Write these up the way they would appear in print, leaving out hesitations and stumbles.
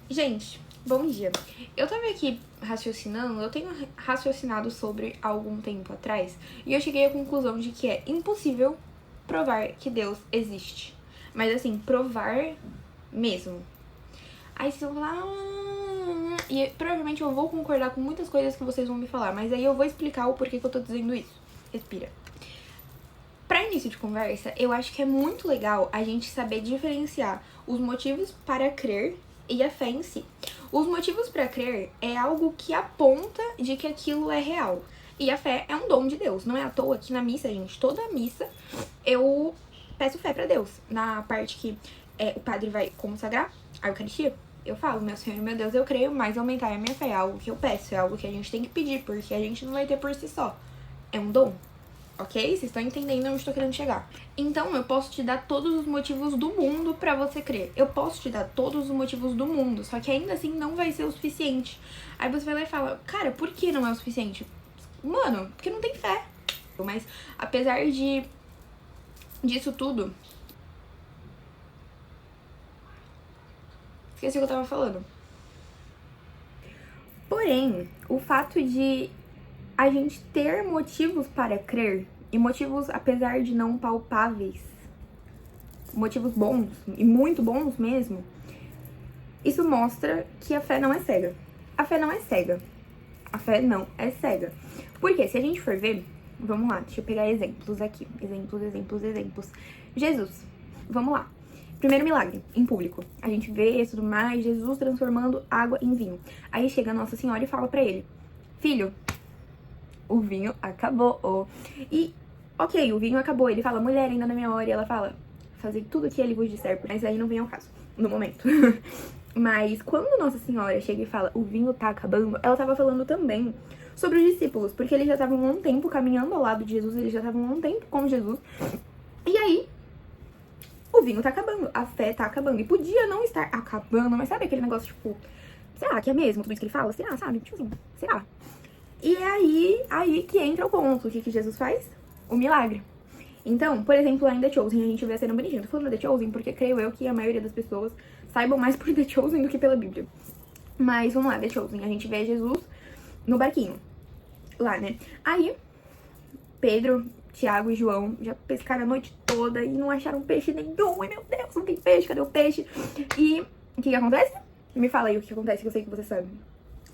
Gente, bom dia. Eu tava aqui raciocinando, eu tenho raciocinado sobre há algum tempo atrás, e eu cheguei à conclusão de que é impossível provar que Deus existe. Mas assim, provar mesmo. Aí vocês vão falar. E provavelmente eu vou concordar com muitas coisas que vocês vão me falar, mas aí eu vou explicar o porquê que eu tô dizendo isso. Respira. Pra início de conversa, eu acho que é muito legal a gente saber diferenciar os motivos para crer e a fé em si. Os motivos para crer é algo que aponta de que aquilo é real. E a fé é um dom de Deus. Não é à toa que na missa, gente, toda missa, eu peço fé pra Deus. Na parte que o padre vai consagrar a Eucaristia, eu falo, meu Senhor e meu Deus, eu creio, mas aumentar a minha fé. É algo que eu peço, é algo que a gente tem que pedir, porque a gente não vai ter por si só. É um dom. Ok? Vocês estão entendendo onde eu tô querendo chegar. Então, eu posso te dar todos os motivos do mundo pra você crer. Eu posso te dar todos os motivos do mundo, só que ainda assim não vai ser o suficiente. Aí você vai lá e fala, cara, por que não é o suficiente? Mano, porque não tem fé. Mas, apesar disso tudo... Esqueci o que eu tava falando. Porém, o fato de a gente ter motivos para crer, e motivos, apesar de não palpáveis, motivos bons, e muito bons mesmo, isso mostra que a fé não é cega. A fé não é cega. A fé não é cega. Porque se a gente for ver, vamos lá, deixa eu pegar exemplos aqui. Exemplos. Jesus, vamos lá. Primeiro milagre, em público. A gente vê e tudo mais, Jesus transformando água em vinho. Aí chega a Nossa Senhora e fala pra ele, filho, o vinho acabou. E, ok, o vinho acabou. Ele fala, mulher, ainda na minha hora. E ela fala, fazer tudo o que ele vos disser. Mas aí não vem ao caso, no momento. Mas quando Nossa Senhora chega e fala, o vinho tá acabando, ela tava falando também sobre os discípulos. Porque eles já estavam há um tempo caminhando ao lado de Jesus. Eles já estavam há um tempo com Jesus. E aí, o vinho tá acabando. A fé tá acabando. E podia não estar acabando. Mas sabe aquele negócio, tipo, será que é mesmo tudo isso que ele fala? Será, sabe? Tipo assim, será? E é aí que entra o ponto. O que Jesus faz? O milagre. Então, por exemplo, lá em The Chosen, a gente vê a cena bonitinha. Tô falando The Chosen porque creio eu que a maioria das pessoas saibam mais por The Chosen do que pela Bíblia. Mas vamos lá, The Chosen. A gente vê Jesus no barquinho. Lá, né? Aí, Pedro, Tiago e João já pescaram a noite toda e não acharam peixe nenhum. Ai, meu Deus, não tem peixe, cadê o peixe? E o que acontece? Me fala aí o que acontece, que eu sei que você sabe.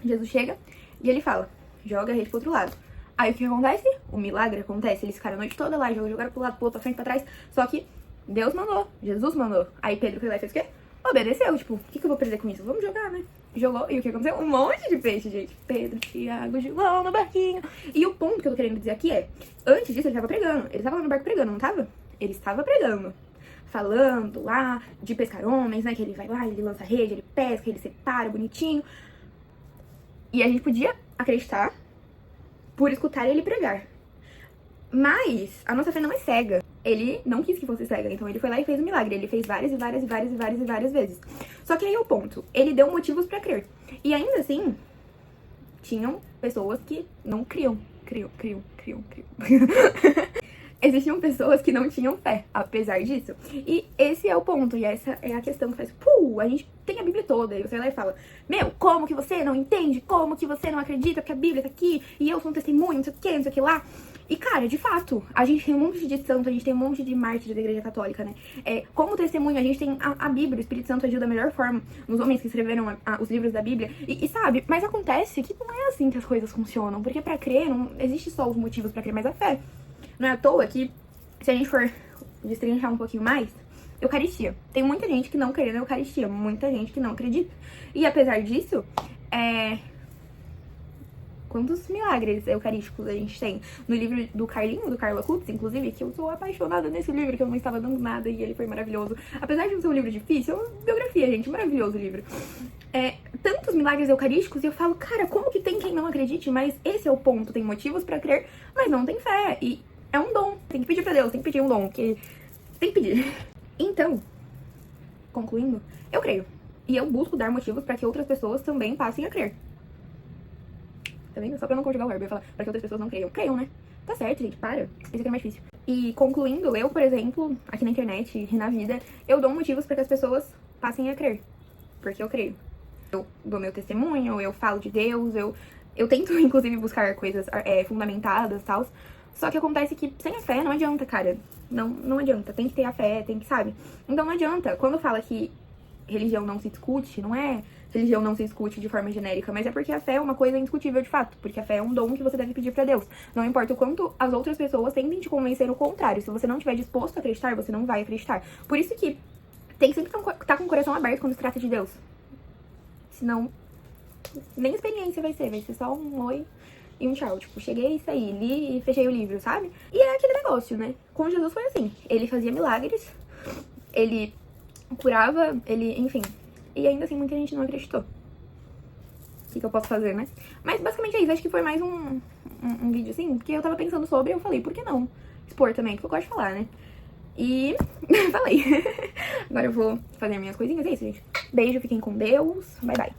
Jesus chega e ele fala, joga a rede pro outro lado. Aí o que acontece? O milagre acontece. Eles ficaram a noite toda lá, jogaram pro lado, pro outro, pra frente, pra trás. Só que Deus mandou, Jesus mandou. Aí Pedro foi lá e fez o quê? Obedeceu, tipo, o que eu vou perder com isso? Vamos jogar, né? Jogou, e o que aconteceu? Um monte de peixe, gente. Pedro, Tiago, João no barquinho. E o ponto que eu tô querendo dizer aqui é, antes disso ele tava pregando. Ele tava lá no barco pregando, não tava? Ele estava pregando. Falando lá de pescar homens, né? Que ele vai lá, ele lança a rede, ele pesca, ele separa, bonitinho. E a gente podia acreditar por escutar ele pregar. Mas a nossa fé não é cega. Ele não quis que fosse cega, então ele foi lá e fez um milagre. Ele fez várias vezes. Só que aí é o ponto. Ele deu motivos pra crer. E ainda assim, tinham pessoas que não criam. Existiam pessoas que não tinham fé, apesar disso. E esse é o ponto, e essa é a questão que faz... a gente tem a Bíblia toda, e você vai lá e fala, meu, como que você não entende? Como que você não acredita que a Bíblia tá aqui? E eu sou um testemunho, não sei o que lá. E, cara, de fato, a gente tem um monte de santo, a gente tem um monte de mártires da Igreja Católica, né? Como testemunho, a gente tem a Bíblia, o Espírito Santo agiu da melhor forma nos homens que escreveram os livros da Bíblia. E sabe, mas acontece que não é assim que as coisas funcionam, porque pra crer, não existe só os motivos pra crer, mas a fé. Não é à toa que, se a gente for destrinchar um pouquinho mais, Eucaristia. Tem muita gente que não crê na Eucaristia, muita gente que não acredita. E apesar disso, quantos milagres eucarísticos a gente tem? No livro do Carlinho, do Carlo Acutis, inclusive, que eu sou apaixonada nesse livro, que eu não estava dando nada e ele foi maravilhoso. Apesar de não ser um livro difícil, é uma biografia, gente, maravilhoso o livro. Tantos milagres eucarísticos e eu falo, cara, como que tem quem não acredite? Mas esse é o ponto, tem motivos pra crer, mas não tem fé. E é um dom, tem que pedir pra Deus, tem que pedir um dom, que tem que pedir. Então, concluindo, eu creio. E eu busco dar motivos pra que outras pessoas também passem a crer. Tá vendo? Só pra não conjugar o verbo, eu ia falar pra que outras pessoas não creiam. Creiam, né? Tá certo, gente, para. Isso aqui é mais difícil. E concluindo, eu, por exemplo, aqui na internet e na vida, eu dou motivos pra que as pessoas passem a crer. Porque eu creio. Eu dou meu testemunho, eu falo de Deus, eu tento, inclusive, buscar coisas fundamentadas e tal. Só que acontece que sem a fé não adianta, cara. Não adianta. Tem que ter a fé, tem que, sabe? Então não adianta. Quando fala que religião não se discute, não é religião não se discute de forma genérica, mas é porque a fé é uma coisa indiscutível de fato. Porque a fé é um dom que você deve pedir pra Deus. Não importa o quanto as outras pessoas tentem te convencer o contrário. Se você não estiver disposto a acreditar, você não vai acreditar. Por isso que tem que sempre estar com o coração aberto quando se trata de Deus. Senão, nem experiência vai ser só um oi e um tchau. Tipo, cheguei, saí, li e fechei o livro, sabe? E é aquele negócio, né? Com Jesus foi assim. Ele fazia milagres, ele curava, ele, enfim. E ainda assim, muita gente não acreditou. O que eu posso fazer, né? Mas basicamente é isso. Acho que foi mais um vídeo assim, porque eu tava pensando sobre e eu falei, por que não expor também? Porque eu gosto de falar, né? E falei. Agora eu vou fazer minhas coisinhas. É isso, gente. Beijo, fiquem com Deus. Bye, bye.